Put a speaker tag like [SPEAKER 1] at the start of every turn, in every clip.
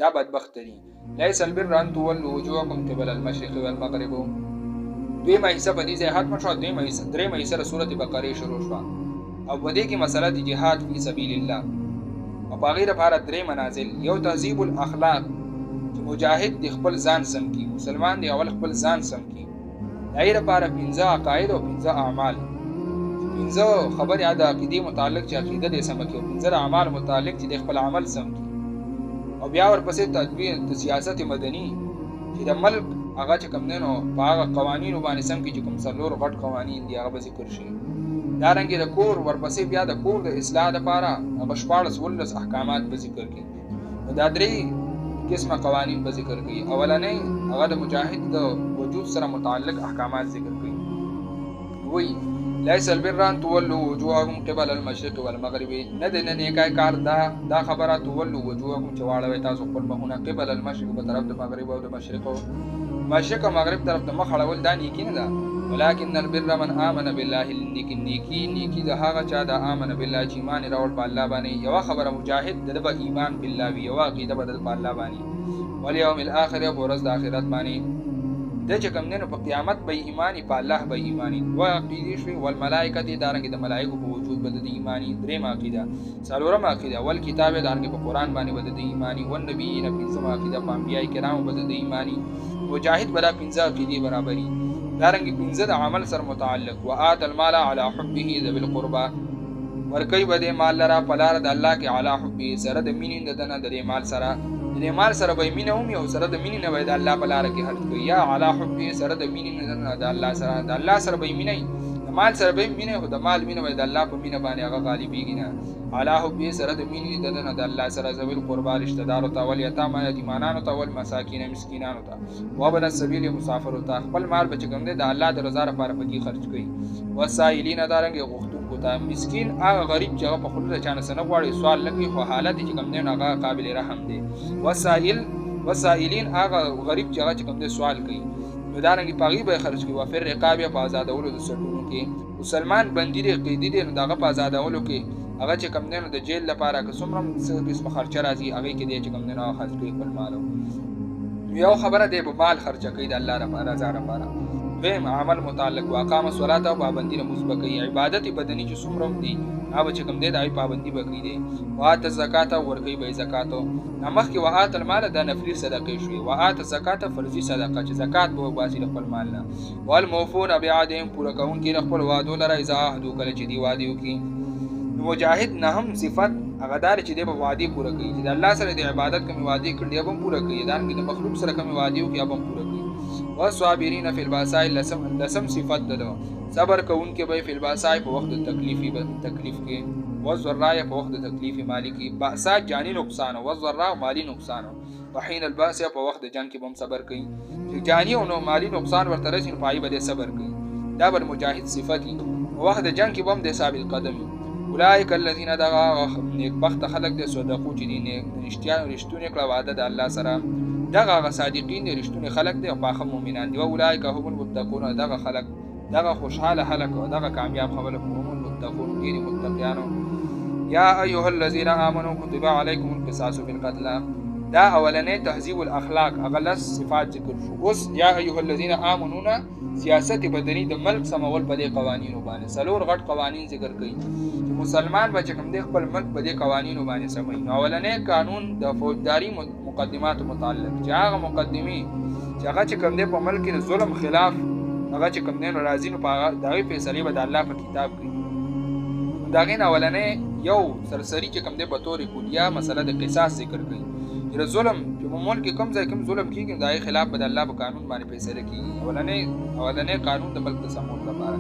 [SPEAKER 1] دا بدبخت دي. لیس البر ان تولوا وجوهکم قبل المشرق والمغرب. دویمه حصہ په دې ځای ختمه شوه. درېیمه حصہ د سورت بقرې شروع شوه او په دې کې مسله د جهاد فی سبیل الله او په هغې لپاره درې منازل. یو تهذیب الاخلاق چې مجاهد د خپل ځان سم کړي، مسلمان دی اول خپل ځان سم کړي. د هغې لپاره 15 عقاید او 15 اعمال، 15 خبرې د عقیدې متعلق چې عقیده دې سمه کړي، او 15 اعمال متعلق چې د خپل عمل سم کړي. او بیا ورپسې تدبیر د سیاست مدني چې د ملک هغه چې کوم دی نو په هغه قوانینو باندې سم کړي چې کوم څلور غټ قوانین دي هغه به ذکر شي. دارنګې د کور ورپسې بیا د کور د اصلاح دپاره هغه 14 احکامات به ذکر کړي. نو دا درې قسمه قوانین به ذکر کړي. اولنۍ هغه د مجاهد د وجود سره متعلق احکامات ذکر کړي. وایي لیس البر ان تولوا وجوهکم قبل المشرق والمغرب. نه د نیکای کار دا خبره تولوا وجوهکم چې واړوئ تاسو خپل مخونه قبل المشرق په طرف د مغرب او د مشرق او مغرب طرف ته مخ اړول دا نیکي نه ده. ولكن البر من آمن بالله. نیکی د هغه چا د آمن بالله چې ایمان راوړ په الله باندې. یوه خبره مجاهد د به ایمان بالله وي، یوه عقیده به د په الله باندې، والیوم الاخر په ورځ د آخرت باندې. د چې کوم دی نو په قیامت به ایماني، په الله به ایماني. دوه عقیدې شوې. والملائکه دارنګې د ملایکو په وجود به د ایماني. درېمه عقیده. څلورمه عقیده والکتاب دارنګې په قرآن باندې به د ایماني. والنبیین پنځمه عقیده په انبیاء کرامو به د ایماني. مجاهد به دا 15 عقیدې برابري. دارنګې 15 د عمل سره متعلق. وآت المال على حبه ذوي القربى. ورکوي به دې مال لره په لاره د الله کې على حبه سره د مینې د دنه د دې مال سره. د دې مال سره به یې مینه هم او سره د مینې نه به یې د الله په لاره کې خرڅ کوي. یا على حبه سره د مینې نه د الله سره، د الله سره به یې مینه وي، د مال سره به یې مینه وي، خو د مال مینه به یې د الله په مینه باندې هغه غالبېږي نه. على حبه سره د مینې د دنه د الله سره. ذوي القربى رشته دارو ته، والیتامى یتیمانانو ته، والمساکین مسکینانو ته، وابن السبیل مسافرو ته. خپل مال به چې کوم دی د الله د رضا لپاره په دې خرڅ کوي. والسائلین دارنګې غوښتونکو ته. مسکین هغه غریب چې هغه په خوله د چا نه څه نه غواړي، سوال نه کوي، خو حالت یې چې کوم دی نو هغه قابل رحم دی. والسائلین هغه غریب چې هغه چې کوم دی سوال کوي، نو دارنګې په هغې به یې خرڅ کوي. وفي الرقاب په ازادولو د سټونو کې. مسلمان بندي دی، قیدي دی، نو د هغه په ازادولو کې هغه چې کوم دی نو د جیل لپاره که څومره څه قسمه خرچه راځي هغې کې دی چې کوم دی نو هغه خرڅ کوي خپل مال. یو خبره دی په مال خرچه کوي د الله رضا لپاره. دویم عمل متعلق. واقام الصلاة او پابندي لمونځ به کوي. عبادت بدني چې څومره هم دي هغه چې کوم دی د هغې پابندي به کوي دی. وآت الزکات ورکوي به یې زکات. مخکې وآت المال د نفلي صدقې شوې. وآت الزکات فرضي صدقه چې زکات به وباسي د خپل مال نه. والموفون بعهدهم پوره کوونکي د خپل وعدو لره اذا عهدوا کله چې دي وعدې وکړي. مجاهد نهم صفت هغه دار چې دی به وعدې پوره کوي، چې د الله سره د عبادت کومې وعدې کړي هغه هم پوره کوي، دارنګې د مخلوق سره کومې وعدې وکړي هغه هم پوره کوي. والصابرین فی البأساء لسم صفت ده صبر کوونکي به فی البأساء په وخت د تکلیف کې، والضراء په وخت د تکلیف مالی کې. بأساء جانی نقصان او والضراء مالی نقصان. وحین البأس په وخت د جنگ کې به هم صبر کوي. چې جانی او مالی نقصان ورته رسي نو په هغې به دی صبر کوي. دا به مجاهد صفت وي. په وخت د جنگ کې به هم دی ثابت قدم وي. اولئک الذین دغه نیکبخته خلک دي صدقو چې دي رښتونې کړه وعده د الله سره. دغه هغه صادقین دي، رښتونې خلک دي او پاخه مؤمنان دي. واولئک هم المتقون. دغه خلک دغه خوشحاله خلک او دغه کامیاب خلک هم المتقون دي متقیانو. یا ایها الذین آمنوا کتب علیکم القصاص فی القتلى. دا اولنې تهذیب الاخلاق هغه لس صفات ذکر شو. اوس یا ایها الذین آمنون سیاست بدني د ملک سمول په دې قوانینو باندې څلور غټ قوانین ذکر کړي چې مسلمان به چې کوم دی خپل ملک په دې قوانینو باندې سموي. اولنې قانون د فوجداري مقدمات متعلق چې هغه مقدمې چې هغه چې کوم دی په ملک کې د ظلم خلاف هغه چې کوم دی نو راځي نو په د هغې فیصلې به د الله په کتاب کوي. د هغې نه اولنې یو سرسري چې کوم دی په طور کلیه مسله د قصاص ذکر کوي. چې ظلم چې په ملک کې کوم ځای کوم ظلم کېږي د هغې خلاف به د الله په قانون باندې فیصله کېږي. اولنې قانون د ملک د سمون لپاره.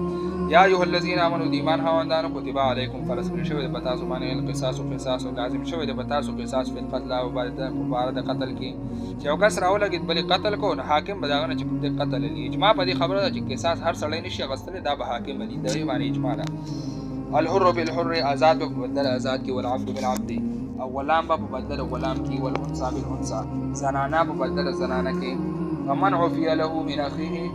[SPEAKER 1] یا ایها الذین آمنوا د ایمان خاوندانو کتب علیکم فرض کړی شوی دی په تاسو باندې القصاص لازم شوی دی په تاسو قصاص فی القتل او په باره د قتل کې. چې یو کس راولګېد بلې قتل کو نو حاکم به د هغه نه چې کوم دی قتل لي. اجماع په دې خبره ده چې قصاص هر سړی نشي اخیستلی، دا به حاکم لي. د دې باندې اجماع ده. الحر بالحر آزاد به په بدل آزاد کې، والعبد بالعبد او غلام به په بدل غلام کې، والانثى بالانثى زنانه په بدل زنانه کې. فمن عفی له من اخیه.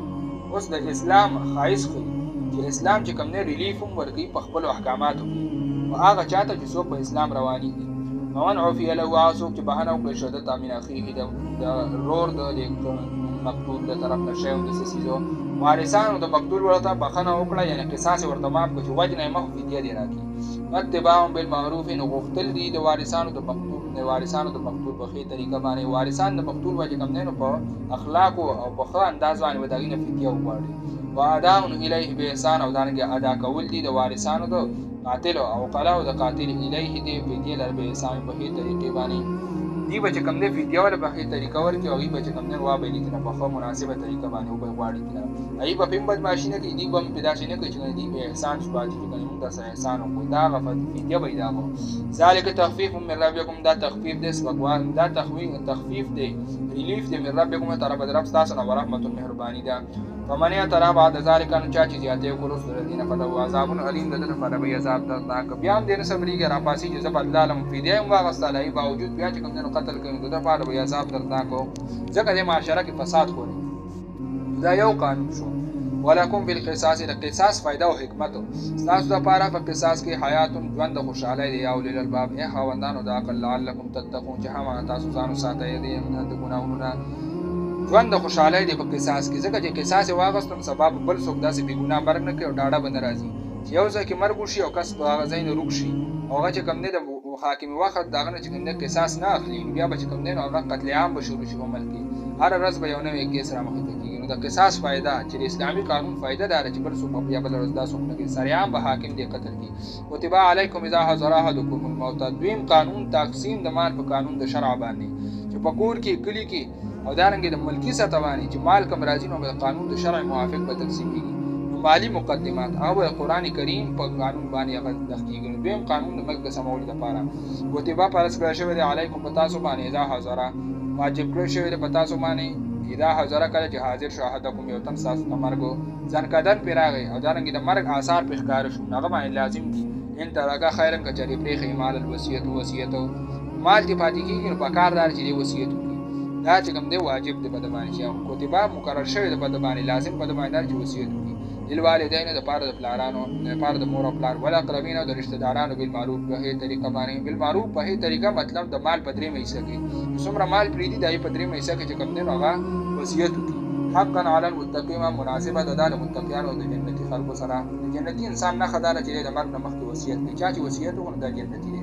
[SPEAKER 1] اوس د اسلام خایس کوي چې اسلام چې کوم نه ریلیف هم ورکوي په خپلو احکاماتو کې، او هغه چاته چې څوک په اسلام رواني دي. ومن عفي له هغه څوک چې بهانه وکړی شو دته من اخیه د رور د مقتول د طرف نه شی او د څه څیزو وارثانو د مقتول ورته بخښنه وکړه یعنې قصاص یې ورته معاف کړه چې وجنه یې مخ فدیه دې راکړي اتباع بالمعروف نو غوښتل دي د وارثانو د مقتول په ښې طریقه باندې وارثان د مقتول به چې کوم دی نو په اخلاقو او په ښه انداز باندې به د هغوی نه فدیه وغواړي واداء الیه باحسان او دارنګې ادا کول دي د وارثانو د قاتل او عقلاء د قاتل الیه دې فدیه لر باحسان په ښې طریقې باندې دی به چې کوم دی فدیه ولا په ښې طریقه ورکړي او هغوی به چې کوم دی وابهلي ترې په ښه مناسبه طریقه باندې وغواړي ترې هغوی به پې هم بدماشي نه کوي دوی به هم پې داسې نه کوي چې دوی به احسان شو چې موږ داسې احسان وکړو دا هغه فدیه به یې دا وه ذلک تخفیف من ربکم دا تخفیف دی سپکوان دا تخفیف دی ریلیف دی من ربکم طرفه د رب ستاسو نه ورحمت مهرباني ده فمن اعترض بعد ذلك نو چا چې زیاتې وکړو رسل الذین فله عذاب علیم د ده لپاره به عذاب دردناک بیا هم دې نه صبرېږي راپاسي چې زه بدله لم فدیه یې هم واخېسته له باوجود بیا چې کوم دی نو قتل کوي د ده لپاره به عذاب دردناک و ځکه دې معاشره کې فساد خوري دا یو قانون شو ولکم بالقصاص د قصاص فایده او حکمت ستاسو لپاره په قصاص کې حیات ژوند د خوشحالۍ دی یا اولي الالباب ای خاوندانو د عقل لعلکم تتقون چې هم تاسو ځان وساتئ د ګناهونو نه ژوند د خوشحالۍ دی په قصاص کې ځکه چې قصاص یې واخیستو نو سبا به بل څوک داسې بې ګناه مرګ نه کوي او ډاډه به نه راځي چې یو ځای کې مرګ وشي او کس په هغه ځای نه روږ شي او هغه چې کوم دی د حاکمي وخت د هغه نه چې کوم دی قصاص نه اخلي بیا به چې کوم دی نو هغه قتل عام به شروع شي په ملک کې هره ورځ به یو نوی کیس رامخې ته کېږي نو د قصاص فایده چې د اسلامي قانون فایده دا ده چې بل څوک به بیا بله ورځ دا څوک نه کوي سریعان به حاکم دې قتل کړي کتب علیکم اذا حضر احدکم الموت دویم قانون تقسیم د مال په قانون د شرع باندې چې په کور کې کلي کې او دارنګې د ملکي سطح باندې چې مال کم راځي نو د قانون د شرع موافق به تقسیم کېږي نو مالي مقدمات او د قرآن کریم په قانون باندې هغه دخ کېږي نو دویم قانون د ملک د سمولو دپاره کتبه فرض کړی شوی دی علیکم په تاسو باندې اذا حضره واجب کړی شوی دی په تاسو باندې اذا حضره کله چې حاضر شو احدکم یو تن ستاسو د مرګ ځنکدن پرې راغی او دارنګې د مرګ آثار پرې ښکاره شو هغه باندې لازم دي ان ترکه خیرا که چېرې پرېښی مال الوصیت وصیت مال چې پاتې کېږي نو پکار دار چې دې وصیت وکړي دا چې کوم دی واجب دی په ده باندې چې کتبه مقرر شوی دی په ده باندې لازم په ده باندې دا چې وصیت وکړي للوالدینو دپاره د پلارانو دپاره د مور او پلار والاقربین او د رشته دارانو بالمعروف په ښې طریقه باندې بالمعروف په ښې طریقه مطلب د مال په درېیمه حصه کې څومره مال پرېږدي د هغې په درېیمه حصه کې چې کوم دی نو هغه وصیت وکړي حقا علی المتقین مناسبه ده دا د متقیانو د جنتي خلکو سره د جنتي انسان نښه دا ده چې د مرګ نه مخکې وصیت کوي چا چې وصیت وکړو نو دا جنتي دی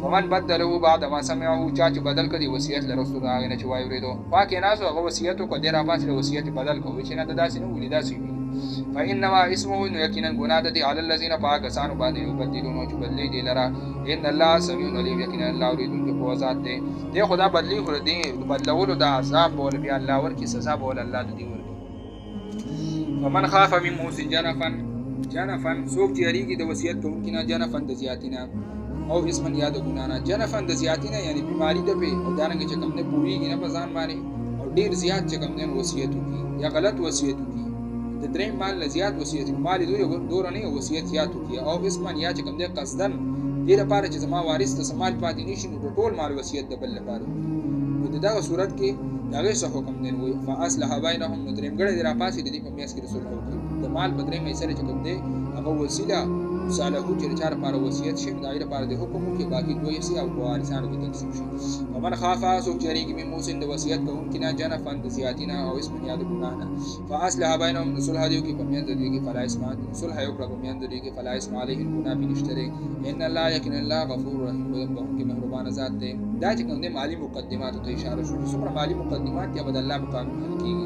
[SPEAKER 1] فمن بدله بعد ما سمعه چا چې بدل کړي وصیت له رسول هغې نه چې وایي اورېدو خوا کېناستو هغه وصیت وکړو دی راپاسې د وصیت بدل کړو چې نه ده داسې نه ولي داسې وي فانما اسمه نو یقینا ګناه ده دی علی الذین په هغه کسانو باندې یبدلونه چې بدلوي دی لره ان الله سمیع علیم یقینا الله اورېدونکی پوه ذات دی دی خو دا بدلي خو د بدلولو د عذاب به ول بیا الله ورکړي سزا به ول الله د دې ورکړي ومن خاف من موص جنفا څوک چې یریږي د وصیت کوونکي نه جنفا د زیاتي نه او اسما یا د ګناه نه جنفا د زیاتي نه یعنې بیماري ده پې او دارنګې چې کوم دی پوهېږي نه په ځان باندې او ډېر زیات چې کوم دی وصیت وکړي یا غلط وصیت وکړي د درېیم مال نه زیات وصیت وکړي مال یې دوره نه وصیت زیات وکړي او اسما یا چې کوم دی قصدن دې لپاره چې زما وارث ته څه مال پاتې نه شي نو د ټول مال وصیت د بل لپاره نو د دغه صورت کې د هغې څه حکم دی نو فاصلح بینهم نو درېیمګړی دې راپاسې د دې په میاشت کې د صلح وکړي د مال په درېیمه حصه چې کوم دی هغه وسیله صالحو چې د چا لپاره وصیت شي د هغې لپاره د حکم وکړي باقي دوه حصې او په وارثانو کې تقسیم شي ومن خافه څوک چې یریږي من موص د وصیت کوونکي نه جنفا د زیاتي نه او اسما یا د ګناه نه فاصلح بینهم نو صلح دې وکړي په منځ د دوی کې فلا اسم صلح یې وکړه په منځ د دوی کې فلا اسم علیه ګناه پرې نشته دی ان الله یقینا الله غفور رحیم بخښونکی مهربانه ذات دی دا چې کوم دی مالي مقدماتو ته اشاره شو چې څومره مالي مقدمات یا به د الله په قانون حل کېږي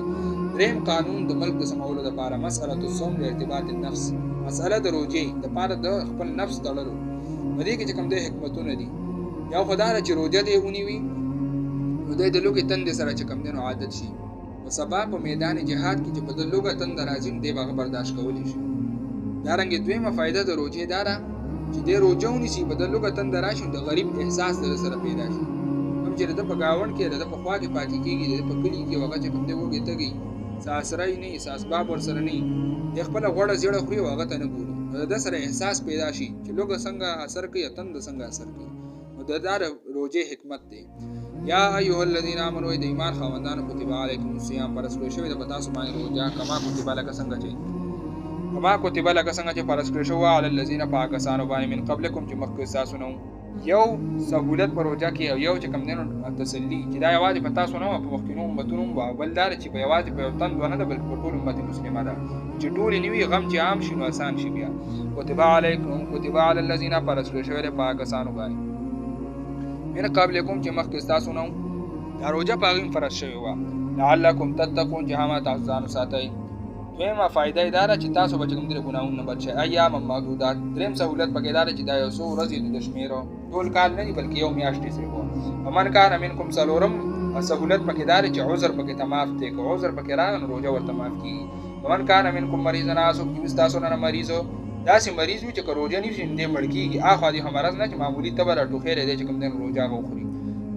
[SPEAKER 1] درېیم قانون د ملک د سمولو دپاره مسأله الصوم لارتباط النفس مسأله د روجې دپاره د خپل نفس تړلو په دې کې چې کوم دی حکمتونه دي یو خو دا ده چې روجه دې ونیوي نو دی د لوږې تندې سره چې کوم دی نو عادت شي په سبا په میدان جهاد کې چې په د لوږه تنده راځي نو دی به هغه برداشت کولی شي دارنګې دویمه فایده د روجې دا ده چې دی روجه ونیسي په د لوږه تنده راشي نو د غریب احساس د ده سره پیدا شي کوم چې د ده په ګاونډ کې د ده په خوا کې پاتې کېږي د ده په کلي کې هغه چې کوم دی وږی تږی څه اسرای نه وي څه اسباب ورسره نه وي دی خپله غوړه زیړه خوري او هغه ته نه ګوري نو د ده سره احساس پیدا شي چې لوږه څنګه اثر کوي یا تنده څنګه اثر کوي نو د دا روجې حکمت دی یا ایها الذین آمنوا د ایمان خاوندانو کتب علیکم الصیام فرض کړی شوی ده په تاسو باندې روژه کما کتب لکه څنګه چې فرض کړی شوی علی الذین په هغه کسانو باندې من قبلکم چې مخکې ستاسو نه یو سهولت په روژه کې او یو چې کوم دی نو تسلي چې دا یوازې په تاسو نه وه په مخکینو امتونو هم وه بل دا ده چې په یوازې په یو تن دوه نه ده بلکې په ټول امت مسلمه ده چې ټولې نه وي غم چې عام شي نو اسان شي بیا کتب علیکم کتب علی الذین فرض کړی شوی دی په هغه کسانو باندې من قبلکم چې مخکې ستاسو نه دا روژه په هغې فرض شوې وه لعلکم تتقون چې هغه تاسو ځان وساتئ دویمه فایده یې دا ده چې تاسو به چې کوم دی ګناهونو نه بچ شئ ایاما معدودات دریم سهولت پکې دا ده چې دا یو څو ورځې د شمېرو ټول کال نه دي بلکې یو میاشت یې صرف وه فمن کان منکم څلورم سهولت پکې دا ده چې عذر پکې ته معاف دی که عذر پکې راغی نو روژه ورته معاف کېږي فمن کان منکم مریضا څوک چې ستاسو نه مریض و داسې مریض وي چې که روژه نه وي نو دی مړ کېږي اخوا دې مرض نه چې معمولي تبه راټوخېلی دی چې کوم دی نو روژه هغه وخوري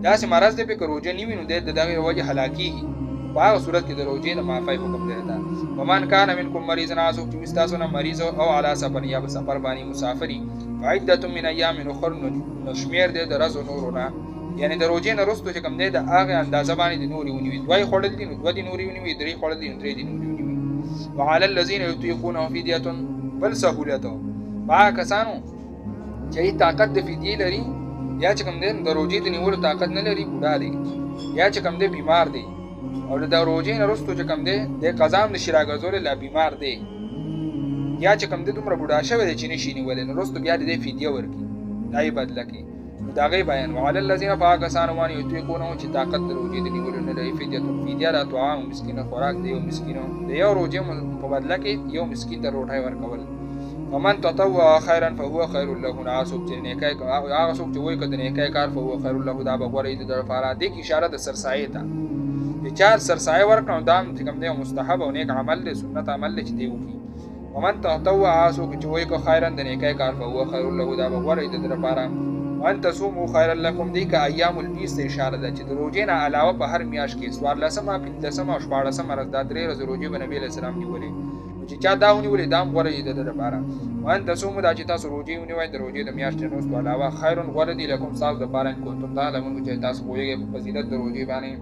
[SPEAKER 1] داسې مرض دی پې که روژه نه وي نو دی د دغې وجې هلاکېږي په هغه صورت کې د روژې د معافۍ حکم دی ده ومن کان منکم مریضا څوک چې ستاسو نه مریض او علی سفر یا په سفر باندې مسافري فعدة من ایام اخر نو شمېر دی د ورځو نورو نه یعنې د روژې نه وروسته چې کوم دی د هغې اندازه باندې د نورې ونیوي دوه یې خوړل دي نو دوه دي نورې ونیوي درې خوړل دي نو درې دي نورې ونیوي وعلى الذین یطیقونه فدیة بل سهولت په هغه کسانو چې طاقت د فدیې لري یا چې کوم دی د روژې د نیولو طاقت نه لري بوډا دی یا چې کوم دی بیمار دی او د روژې نه وروسته چې کوم دی د قضا هم نشي راګرځولی لا بیمار دی یا چې کوم دی دومره بوډا شوی دی چې نشي نیولی نو وروسته بیا د دې فدیه ورکړي دا یې بدله کړي نو د هغې بیان وعلى الذین په هغه کسانو باندې یطیقونه چې طاقت د روژې د نیولو نه لري فدیه دا طعام مسکینه خوراک د یو مسکینو د یو روژې په بدله کې یو مسکین ته روټۍ ورکول ومن تطوع خیرا فهو خیر له هغه څوک چې نیکی هغه څوک چې وایي که د نیکی کار فهو خیر له دا به غوره وي د ده لپاره دې کې اشاره د سرسایې ته چې چا سرسایه ورکړه نو دا هم چې کوم دی مستحب او نیک عمل دی سنت عمل دی چې دی وکړي ومن تطوع څوک چې وایي که خیرا د نیکی کار فهو خیر له دا به غوره وي د ده لپاره وان تصوموا خیرا لکم دی که ایام البیض ته اشاره ده چې د روژې نه علاوه په هر میاشت کې څوارلسمه پنځلسمه او شپاړسمه ورځ دا درې ورځې روژې به نبي علیه السلام نیولې چې چا دا ونیولې دا هم غوره دي د ده لپاره وان تصوموا دا چې تاسو روژې ونیوئ د روژې د میاشتې نه وروسته علاوه خیر غوره دي لکم ستاسو دپاره ان کنتم تعلمون چې تاسو پوهېږئ په فضیلت د روژې باندې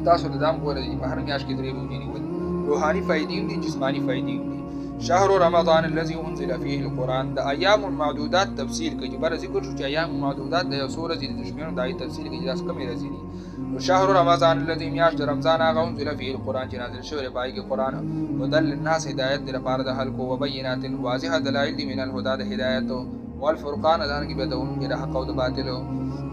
[SPEAKER 1] تاسو د دا هم غوره دي په هر میاشت کې درې روژې نیول روحاني فایدې هم دي جسماني فایدې هم دي شهر رمضان الذي انزل فيه القرآن د ایام المعدودات تفصیل کوي چې بره ذکر شو چې ایام المعدودات د یو څو ورځې د شمېرو د تفصیل کوي چې داسې کمې ورځې دي نو شهر رمضان الذي میاشت د رمضان هغه انزل فيه القرآن چې نازل شوی دی په هغې کې قرآن هدى للناس هدایت دی لپاره د خلکو وبینات واضحه دلایل دي من الهدى د هدایت والفرقان دانګې بدونکې د حق او د باطلو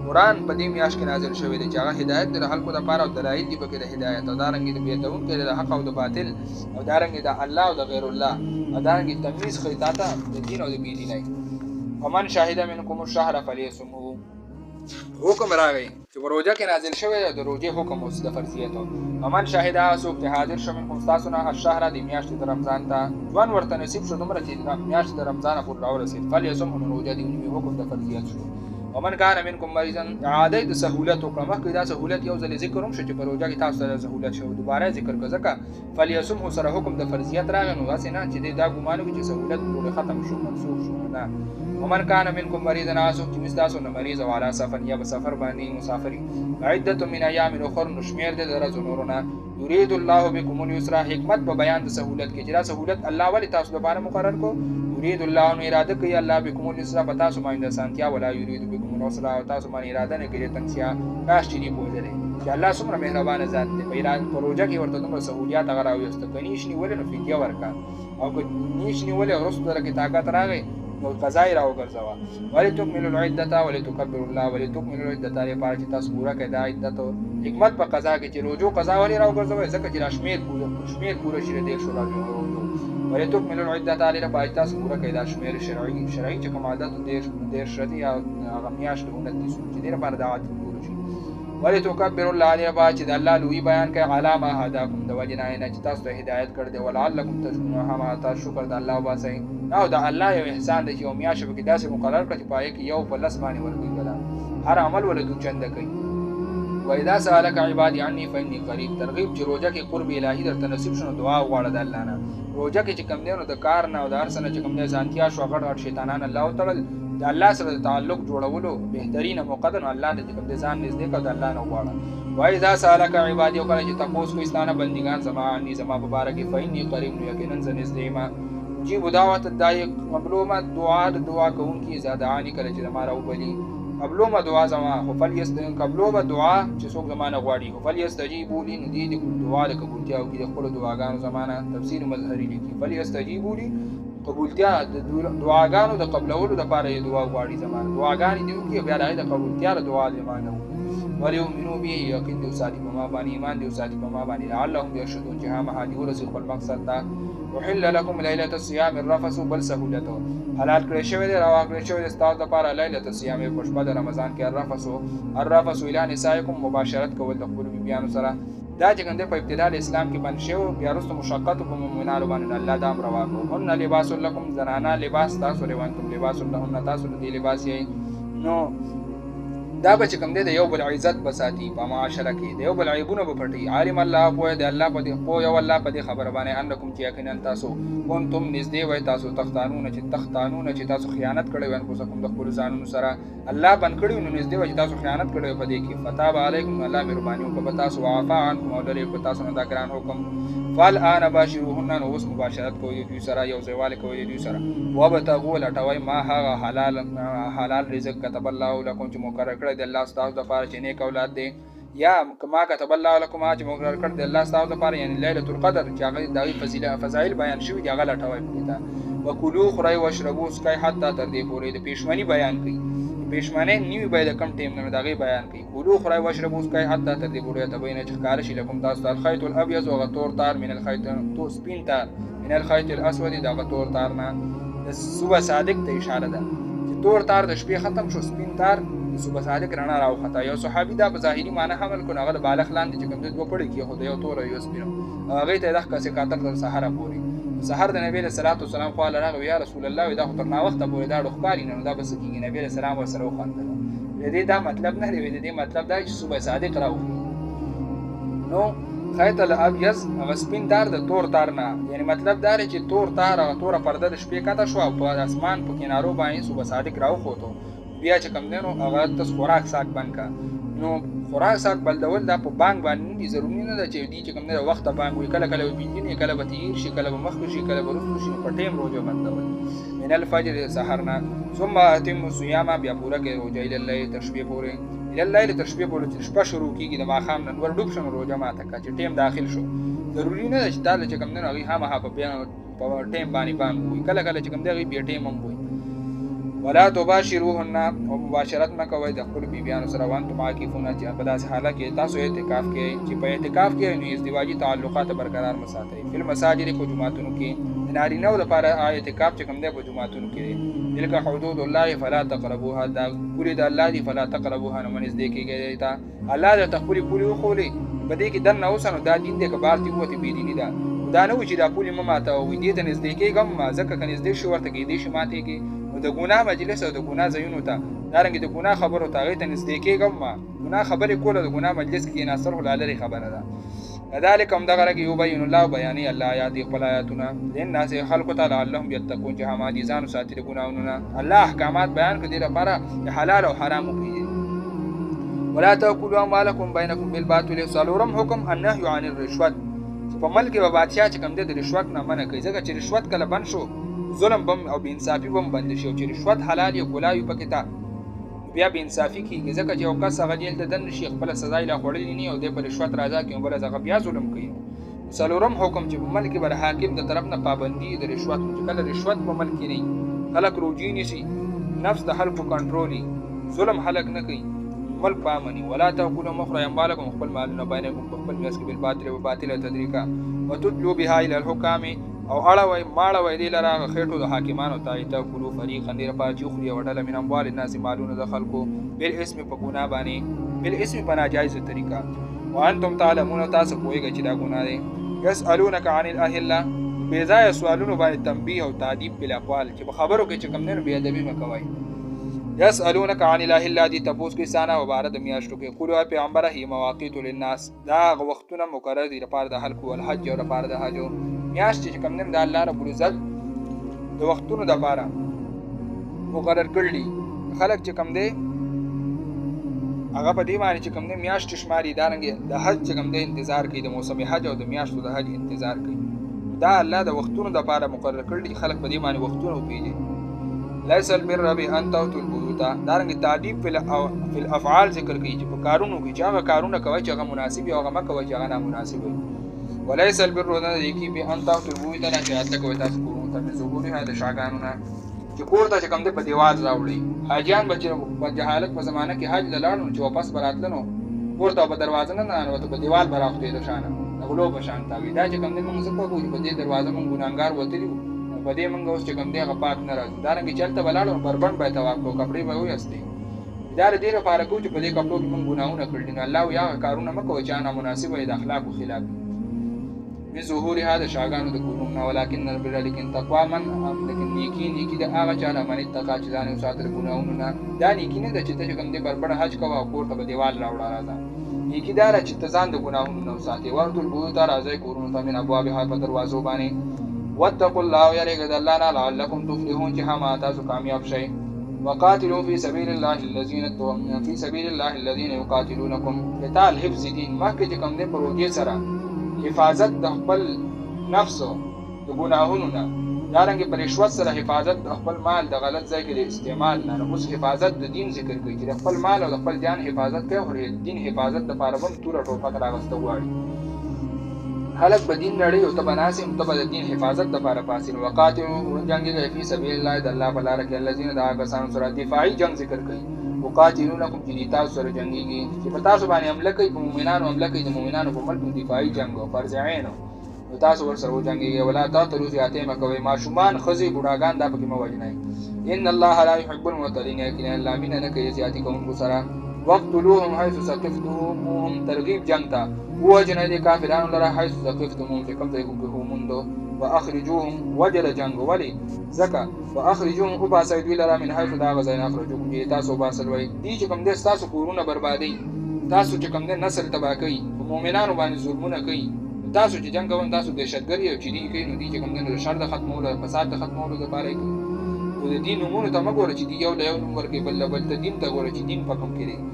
[SPEAKER 1] قرآن په دې میاشت کې نازل شوی دی چې هغه هدایت دی د خلکو دپاره او دلایل دي پکې د هدایت او دارنګې د بدونکې د حق او د باطل او دارنګې د الله او د غیر الله او دارنګې تمیز ښیي تا ته د دین او د بېدینۍ ومن شهد منکم الشهر فلیصمه حکم راغی چې په روژه کې نازل شوی دی د روژې حکم اوس د فرضیت ومن شهد هغه څوک چې حاضر شو منکم ستاسو نه الشهر د میاشتې د رمضان ته ژوند ورته نصیب شو دومره چې میاشت د رمضانه پورې راورسېد فلیصمه نو روژه دې ونیوي حکم د فرضیت شو ومن کان منکم مریضا عادی د سهولت وکړه مخکې دا سهولت یو ځل ذکر هم شو چې په روژه کې تاسو سره سهولت شو دوباره ذکر کړه ځکه فلیصمه سره حکم د فرضیت راغی نو هسې نه چې دی دا ګمان وکړي چې سهولت ټولې ختم شو منسوخ شو نه ومن کان منکم مریضا څوک چې ستاسو نه مریض او علی سفر یا په سفر باندې مسافري عدة من ایام اخر نو شمېر دی د ورځو نورو نه یرید الله بكم اليسر حکمت په بیان د سهولت کې چې دا سهولت الله ولې تاسو لپاره مقرر کو یرید الله نو اراده کوي الله بكم اليسر په تاسو باندې سانتیا ولا یرید بكم العسر او تاسو باندې اراده نه کوي تنګسیا کاش چې دی پوهېدلی چې الله څومره مهربانه ذات دی په روژه کې ورته دومره سهولیات هغه راویسته که نیش نیولې نو فدیه ورکړه او که نیش نیولې وروسته درکې طاقت راغی نو قضا یې راوګرځوه ولتکملوا العدة ولتکبروا الله ولتکملوا العدة لپاره چې تاسو پوره کړئ دا عدت حکمت په قضا کې چې روژو قضا ولې راوګرځوئ ځکه چې دا شمېر پوره شي د دېرشو روژو ولتکملوا العدة لپاره چې تاسو پوره کړئ دا شمېر شرعي چې کوم عادت دېرش دی یا هغه میاشت 29 چې دې لپاره دا عادت پوره شي ولتکبروا الله لپاره چې د الله لوی بیان کوي علی ما هداکم د وجې نه چې تاسو ته هدایت کړی دی ولعلکم تشکرون هم تاسو شکر د الله وباسئ او د الله یو احسان دی چې یو میاشت پکې داسې مقرر کړه چې په هغې کې یو په لس باندې ورکوي بله هر عمل ولې دو چنده کوي واذا سالک عبادي عني فاني قریب ترغیب چې روژه کې قرب الهي درته نصیب شو نو دعا وغواړه د الله نه روژه کې چې کوم دی نو د کار نه او د هر څه نه چې کوم دی ځانتیا شوه غټ غټ شیطانان الله وتړل د الله سره د تعلق جوړولو بهترینه موقع ده نو الله ته چې کوم دی ځان نږدې کړه د الله نه وغواړه واذا سالک عبادي او کله چې تپوس کوي ستا نه بندګان زما عني زما په باره کې فاني قریب نو یقینا زه نږدې یم جیب دعوت الداعی مظلومه دعا د دعا کوونکي زه دعا نه کله چې زما راوبلي قبلو ما دعا زما خو قبلو به دعا چې څوک زمانه غواړي خو فلیستجیبوا لي نو دې د دعا د قبولتیا او د خپل دعاګانو زمانه تفسیر مظهری لیکي فلیستجیبوا لي قبولتیا د دعاګانو د قبلولو لپاره یې دعا غواړي زمانه دعاګانې دی وکي بیا د قبولتیا د دعا زمانه وليؤمنوا به یقین دی ساتي په ما باندې ایمان دی ساتي په ما باندې لعلهم يرشدون چې هم هادي ورسې خپل مقصد ته وحل لكم ليله الصيام الرفث بل سهولته حلال کړی شوی دی راوا کړی شوی دی ستاسو لپاره ليله الصيام په شپه د رمضان کې الرفث الى نسائكم مباشرت کول د خپل بیانو سره دا چې څنګه په ابتدا د اسلام کې بن شو بیا وروسته مشقت په مؤمنانو باندې الله دا امر واکړو هن لباس لكم زنانا لباس تاسو لوانتم لباس لهن تاسو د لباس یې نو دا به چې کوم دی د یو بل عزت بساتي په معاشره کې د یو بل عیبونه به پټي عالم الله پوهه د الله په دې پوهه او الله په دې خبره باندې انکم چې یقینا تاسو کنتم نږدې وای تاسو تختانون چې تاسو خیانت کړی وای په کوم د خپل ځانونو سره الله بن کړی نو نږدې وای تاسو خیانت کړی په دې کې فتاب علیکم الله مهرباني وکړه تاسو عفا عنکم او لري په تاسو نه دا ګران حکم فال ان باشروهن نو اوس مباشرت کوي دوی سره یو ځایواله کوي دوی سره وبتغوا لټوي ما هغه حلال رزق كتب الله لكم چې مقرر کړی د الله ستاسو لپاره چې نیک اولاد دي یا کما كتب الله لكم چې مقرر کړی د الله ستاسو لپاره یعنی ليله القدر چې هغه د فضایل بیان شوی دی هغه لټوي پکې وکلوا خوري واشربوا اسکای حتی تر دې پورې د پېشمنی بیان کړي پېشمنه نیوی باید کم ټیم نه دغه بیان کړي کلوا خوري واشربوا اسکای حتی تر دې پورې ته بینه چې کار شي لكم تاسو الخيط الابيض وغطور تار من الخيط تو سپین تار من الخيط الاسود دا غطور تار نه د صبح صادق ته اشاره ده چې تور تار د شپې ختم شو سپین تار د صبح صادق رڼا راو خطا یو صحابي دا په ظاهري معنی حمل کو هغه بالغ لاندې چې کوم د دوه پړي کې خو د یو تور یو سپین هغه ته د کاسه کاتر د سحر پوري سحر د نبی صلی الله علیه وسلم خو الله یا رسول الله دا خو تر نا وخت پورې دا ډوخاري نه دا بس کېږي نبی صلی الله علیه وسلم خواندل دې دا مطلب نه دی دې مطلب دا چې صبح صادق راو نو خیط الابیض هغه سپین تار د تور تار نه یعنی مطلب دا چې تور تار هغه تور پرده د شپې کاته شو په اسمان په کینارو باندې صبح صادق راو خوته بیا چې کم دینو هغه تاسو خوراک ساک بنکا نو خوراک ساک بلدول دا په بانک باندې دي ضروري نه ده چې دې چې کم نه وخت بانک وي کله کله بینځنی کله به تیر شي کله به مخ شي کله به ورسو شي په ټیم روزه بندول من الفجر سحرنا ثم اتم الصيام بیا پورا کې روزه ال الله تشبيه پورې ال الله تشبيه پورې چې شپه شروع کیږي د ماخام نن ور ډوب شنو روزه ماته کا چې ټیم داخل شو ضروري نه ده چې دا چې کم نه هغه هم په ټیم باندې بانک وي کله کله چې کم دی بیا ټیم هم وي ولا تباشروهن او مباشرت مکوئ د خپل بیبیانو سره وانتم عاکفون چې په داسې حاله کې تاسو اعتکاف کې چې په اعتکاف کې نو ازدواجی تعلقات برقرار مساتئ په مساجد کو جمعتونو کې نارینه لپاره اعتکاف چې کوم دی په جمعتونو کې تلک حدود الله فلا تقربوها دا ګوري د الله دی فلا تقربوها نو منځ دې کېږي تا الله د تخپل پولی خولي په دې کې دنه اوسنو دا دین دې کبار تی وته بي دي دا نه و چې دا پولی ماته او دې ته نږدې کېږم ما ځکه کني نږدې شو ورته کې دې شي ماته کې د ګناه مجلس او د ګناه ځایونو ته دارنګ د ګناه خبرو ته غي ته نږدې کېږم ما ګناه خبرې کوله د ګناه مجلس کې ناصر لري خبره ده كذلك هم دغه کې يبين الله بیانې الله آیات خپل آیاتونه لناس خلق تعالی اللهم يتقون چې هم دي ځان ساتي د ګناهونو الله احکامات بیان کړي لپاره حلال او حرام وکړي ولا تاكلوا اموالكم بينكم بالباطل سلورم حکم النهي عن الرشوت په ملک او بادشاہ چې کوم د رشوت نه منع کوي ځکه چې رشوت کله بند شو ظلم بم او بینصافي بم بند شي او چې رشوت حلال یو ګلایي پکې تا بیا بینصافي کیږي ځکه چې یو کس هغه جیل ته دن شي خپل سزا یې لا خوړلې نه او د په رشوت راځي کې بل ځکه بیا ظلم کوي سلورم حکم چې په ملک بر حاکم د طرف نه پابندي د رشوت چې کله رشوت په ملک نه خلک روجي نشي نفس د خلکو کنټرولي ظلم حلق نه کوي ملک پامني ولا تاكلوا مخرج اموالكم خپل مالونه بینکم خپل میاس کې بالباطل او باطل تدریکا وتدلوا بها الى الحكام او اړوي ماړوي دی لره خېټو د حاکمانو ته تاكلوا فريقا دیر پاچو خوري وډل من اموال الناس مالونه د خلکو بل اسم په ګناه باندې بل اسم په ناجایز طریقه وانتم تعلمون تاسو کویږي چې دا ګناه دی يسالونك عن الاهله بيځای سوالونو باندې تنبيه او تعذيب بل اقوال چې خبرو کې چې کم نه بي ادبي مکوي يسالونك عن الاهله دي تپوس کې سانا و بارد میاشتو کې قولوا پیغمبره هي مواقیت للناس دا وختونه مقرر دي لپاره د حج او الحج او لپاره د حج میاشت چې کم نه د الله رب العزت د وختونو د لپاره مقرر کړلی خلک چې کم دي هغه په دې باندې چې کم نه میاشت شماري دارنګ د حج چې کم دي انتظار کوي د موسم حج او د میاشتو د حج انتظار کوي دا الله د وختونو د لپاره مقرر کړلی خلک په دې باندې وختونه پیږي لیس البر بان تاتوا البیوت دارنګ تعریف فی الافعال ذکر کوي چې په کارونو کې چې هغه کارونه کوي چې هغه مناسب او هغه مکوي چې هغه نامناسب وي وليس البر نه یکی به ان تاسو البیوت نه چې اته کوي تاسو کورونو ته ظهورها د شاګانو نه چې کور ته چې کوم د په دیوال راوړي حاجیان په جهالت په زمانه کې حج لاړو چې واپس براتلنو کور ته په دروازه نه ننوتو په دیوال براوخته د شانه غلو په شان تا وی دا چې کوم د موږ څه کوو په دې دروازه موږ ګناګار وتلی په دې موږ اوس چې کوم دی هغه پاک نه راځي دا رنګ چلته بلاړو بربند به تواب کو کپڑے به وي استي دا دې لپاره کو چې په دې کپړو کې موږ ګناونه کړل نه الله یا کارونه مکو چې نه مناسب وي د اخلاق او خلاف من ظهور هذا شاګانو د کورونه ولکن البر لیکن تقوا من لیکن نیکی د هغه چا نه باندې تقوا چې ځان او ساتل ګناونه نه دا نیکی نه د چې کوم دی بربند حج کوه او کور ته په دیوال راوړا راځه نیکی دا چې ځان د ګناونه نه ساتي ورته البو ته راځي کورونه ته من ابوابها په دروازو باندې واتقوا الله یریګ د الله نه لعلکم تفلحون چې هم تاسو کامیاب شئ وقاتلوا في سبيل الله الذين يقاتلونكم قتال حفظ دین مکه چې کوم دی پروژې سره حفاظت د خپل نفس د ګناهونو نه دارنګ پر رشوت سره حفاظت د خپل مال د غلط ځای کې د استعمال نه اوس حفاظت د دین ذکر کوي چې د خپل مال او د خپل ځان حفاظت کوي او د دین حفاظت د لپاره هم توره ټوپک راغسته غواړي خلق به دین لري او ته بناسم ته د دین حفاظت د لپاره پاسین وقاتلوا جنگ فی سبیل الله د الله په لار کې الذين دا کسان سره دفاعي جنگ ذکر کوي وقاتلونکم چې تاسو سره جنگيږي چې په تاسو باندې حمله کوي په مؤمنانو حمله کوي د مؤمنانو په ملک دفاعي جنگ او فرض عین او تاسو ور سره جنگيږي ولا تقتلوا ذاته مکوي ماشومان خزي بوډاګان دا پکې مو وجنای ان الله لا يحب المعتدين یقینا الله مين نه کوي زیاتی کوونکو سره وقتلوهم حيث ثقفتموهم ترغيب جنگ تا وجنه دي کافرانو لره حيث ثقفتموهم چې کوم ځای کې هموندو واخرجوهم وجل جنگ ولي زکا واخرجوهم وباسيدوا لره من حيث دا غزين اخرجوكم دي تاسو باسل وي دي چې کوم دې تاسو کورونه بربادي تاسو چې کوم دې نسل تباہ کوي مؤمنانو باندې ظلمونه کوي تاسو چې جنگ کوم تاسو دهشتګری او چيني کوي نو دي چې کوم دې شر د ختمولو فساد د ختمولو لپاره کوي او د دین نمونه ته مګور چې دی یو له یو نمبر کې بل ته دین ته ګور چې دین په کوم کې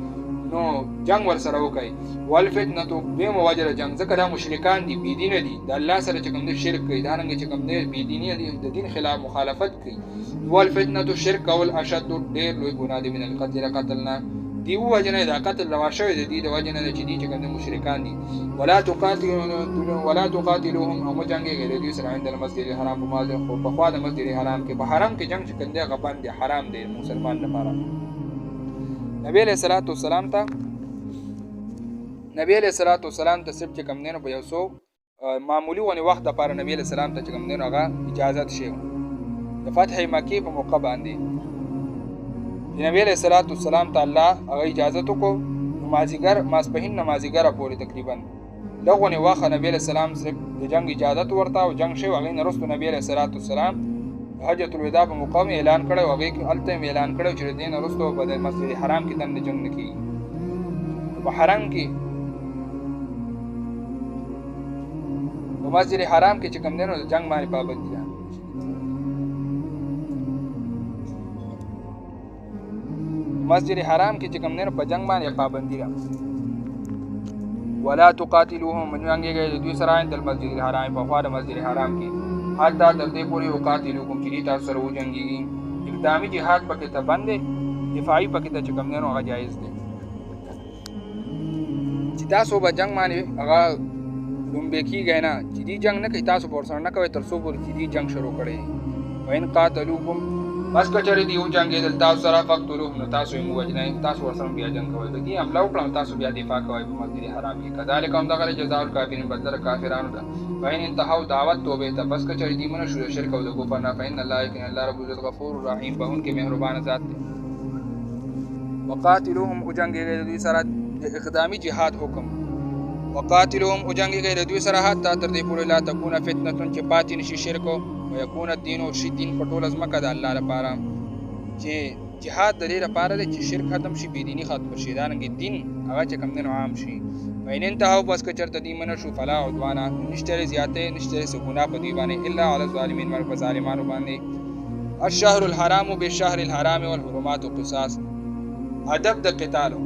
[SPEAKER 1] نو جنگ ور سره وکي والفتنه به مواجهه جنگ ځکه دا مشرکان دي بی دین دي د الله سره چې کوم دي شرک کوي دا رنګ چې کوم دي بی دیني دي د دین خلاف مخالفت کوي والفتنه شرک او الاشد ډیر لوی ګناه دي من القتل قتلنا دی وجنه دا قتل رواشه دي د وجنه چې دي چې کوم مشرکان دي ولا تقاتلوهم او جنگ غیر دي سره عند المسجد الحرام په مازه خو په خوا د مسجد الحرام کې په حرم کې جنگ چې کنده غبن دي حرام دي مسلمان لپاره نبی علیہ الصلوۃ والسلام ته صرف چې کوم نه په یو سو معمولی ونی وخت لپاره نبی علیہ السلام ته چې کوم نه هغه اجازه شي د فتح مکه په موقع باندې نبی علیہ الصلوۃ والسلام ته الله هغه اجازه کو ماسپهین نمازیګر پورې تقریبا دغه وخت نبی علیہ السلام صرف د جنگ اجازه ورته او جنگ شي هغه نه رسول نبی علیہ الصلوۃ والسلام حجۃ الوداع په موقع اعلان کړو او هغه الته اعلان کړو چې دین وروسته په مسجد حرام کې دنه جنگ نکي په حرم کې په مسجد حرام کې چې کوم دینو جنگ باندې پابندي ده مسجد حرام کې چې کوم دینو په جنگ باندې پابندي ده ولا تقاتلوهم من ينګي دوی سره عند المسجد الحرام په خوا د مسجد حرام کې حتی تر دې پورې وقاتلوکم چې تاسو سره وجنګيږي اقدامي جهاد پکې ته باندې دفاعي پکې ته کوم نه هغه جایز دی چې تاسو به جنگ باندې هغه لومبه کیږي نه چې دې جنگ نه کوي تاسو ورسره نه کوي تر څو پورې چې دې جنگ شروع کړي وین قاتلوکم بس کچری دی جنگ دل تاسو سره فقتلوهم نو تاسو یې موجنه تاسو ورسره بیا جنگ کوي دغه حمله وکړم تاسو بیا دفاع کوي په مسجد حرام کې کذالک هم دغه جزاء الکافرین بدل کافرانو ته وین انتهوا دعوت توبه ته بس کچری دی منه شروع شرک او د کفر نه فین الله یقین الله رب العزت غفور رحیم به ان کې مهربان ذات دی وقاتلوهم وجنگ دوی سره اقدامی جهاد حکم وقاتلوهم وجنگ دوی سره حتی تر دې پورې لا تکونه فتنه چې پاتې نشي شرک ويكون الدين وشي دين پټول از مکه د الله لپاره چې جهاد د دې لپاره چې شرک ختم شي بيديني ختم شي دا رنګ دین هغه چې کوم دین عام شي وین انتهاو بس که چرته دی منه شو فلا عدوانا نشته زیاته نشته سګونا په دی باندې الا علی الظالمین مر په ظالمانو باندې الشهر الحرام بالشهر الحرام والحرمات قصاص ادب د قتال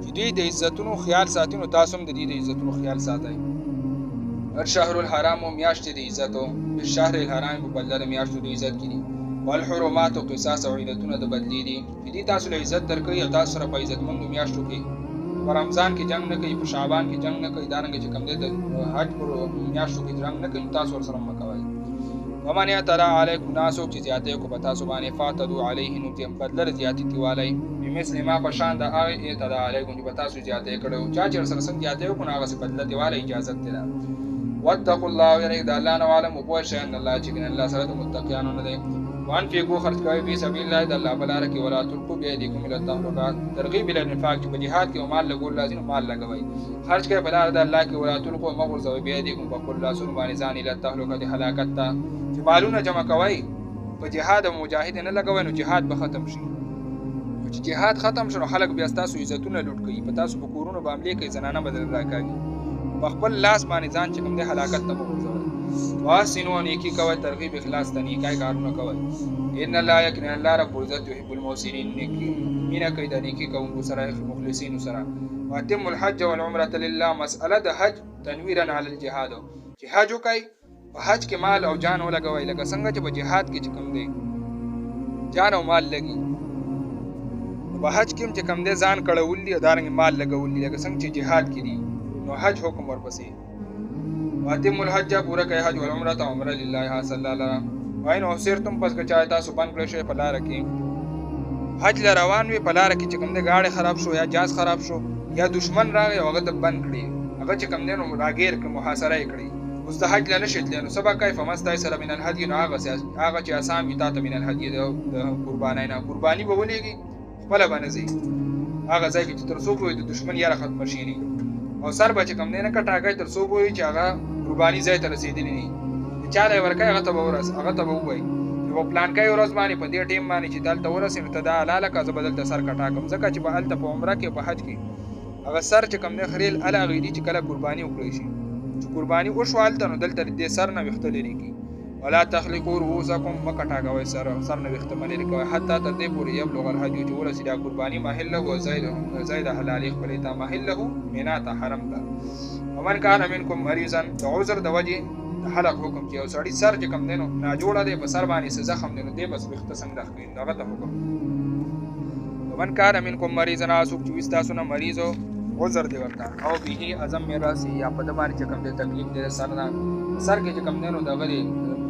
[SPEAKER 1] چې دوی د عزتونو خیال ساتینو تاسو هم د دې د عزتونو خیال ساتئ الشهر الحرام میاشت د عزتو بالشهر الحرام په بدل میاشت د عزت کړي والحرمات قصاص او عیدتونه د بدلی دي چې دې تاسو له عزت درکوي او تاسو سره په عزتمندو میاشتو کې په رمضان کې جنگ نه کوي په شعبان کې جنگ نه کوي دارنګه چې کوم دې د حج پر میاشتو کې جنگ نه کوي تاسو سره مکوي ومن يترى عليكم ناسو چې زیاتې کو پتا سو باندې فاتدو علیه نو تم بدل زیاتې تیوالای بمثل ما پشان د هغه اتدا علیکم چې پتا سو زیاتې کړو چا چې سره سم زیاتې کو هغه څه بدل تیوالای اجازه ده واتقوا الله یعنی د الله نه عالم او پوه شئ ان الله چې الله سره د متقینانو نه دی وان فیکو خرج کوي په سبیل الله د الله بلاره کې ولا تلقوا بيدیکم الى التهلكات ترغیب الى الانفاق په جهاد کې مال لګول لازم مال لګوي خرج کوي په لار د الله کې ولا تلقوا مغرزوا بيدیکم په کل لاسون باندې ځان الى التهلكات هلاکت ته چې مالونه جمع کوي په جهاد او مجاهد نه لګوي نو جهاد به ختم شي چې جهاد ختم شنو خلک بیا تاسو عزتونه لوټ کوي په تاسو په کورونو باندې کې زنانه بدل راکاږي په خپل لاس باندې ځان چې کوم د هلاکت ته مغرزوي واسنو نیکی کوي ترغیب اخلاص ته نیکای کارونه کوي ان الله یقینا الله رب العزت يحب المحسنين نیکی مینا کوي د نیکی کوونکو سره مخلصین سره واتم الحج والعمره لله مساله د حج تنویرا علی الجهاد چې حج کوي په حج کې مال او جان ولګوي لکه څنګه چې په جهاد کې کوم دی جان او مال لګي په حج کې چې کوم دی ځان کړهول دي دارنګ مال لګول دي لکه څنګه چې جهاد کې دي نو حج حکم ورپسې واتم الحج پورا کوي حج والعمره عمره لله صلی الله علیه وین او سرتم پس که چاہتا سو بن کړی شي په لار کې حج ل روان وي په لار کې چې کوم دی گاډي خراب شو یا جاز خراب شو یا دشمن راغی او هغه د بند کړی هغه چې کوم دی نو راګیر کړ محاصره کړی اوس د حج ل نشي تلنو سبا کیف مستای سره من الهدی نو هغه چې آسان وي تاسو من الهدی د قربانای نه قربانی به ولېږي خپل باندې هغه ځای کې تر څو په دشمن یاره ختم شي او سر بچ کم نه کټاګای تر څو وي چې هغه قربانی ځای ته رسیدلی نه چاله ورکه هغه ته ورس هغه ته وای یو پلان کوي ورځ باندې په دې ټیم باندې چې دلته ورسې ته دا لاله کا زبدل ته سر کټاکم ځکه چې په الته په عمره کې په حج کې هغه سر چې کم نه خریل الا غیدی چې کله قربانی وکړي شي چې قربانی وشوال ته نو دلته دې سر نه وختل لري ولا تخلقوا رؤوسكم مکټاګوي سر نه وختل لري حتی تر دې پورې یبلغ الحج چې ورسې قربانی محله او زید حلال خپل ته محله مینا ته حرم ته ومن كان منكم مريضا عذر د وجه حلق حکم چې او سړی سر چې کم دینو نا جوړه دی په سر باندې څه زخم دینو دی بس وخت څنګه راخوي دغه ته حکم ومن كان منكم مريضا اسوک چې وستا سونه مریضو عذر دی ورته او به اعظم میراث یا په د باندې چې کم دی تکلیف دی سر نه سر کې چې کم دینو دغه دی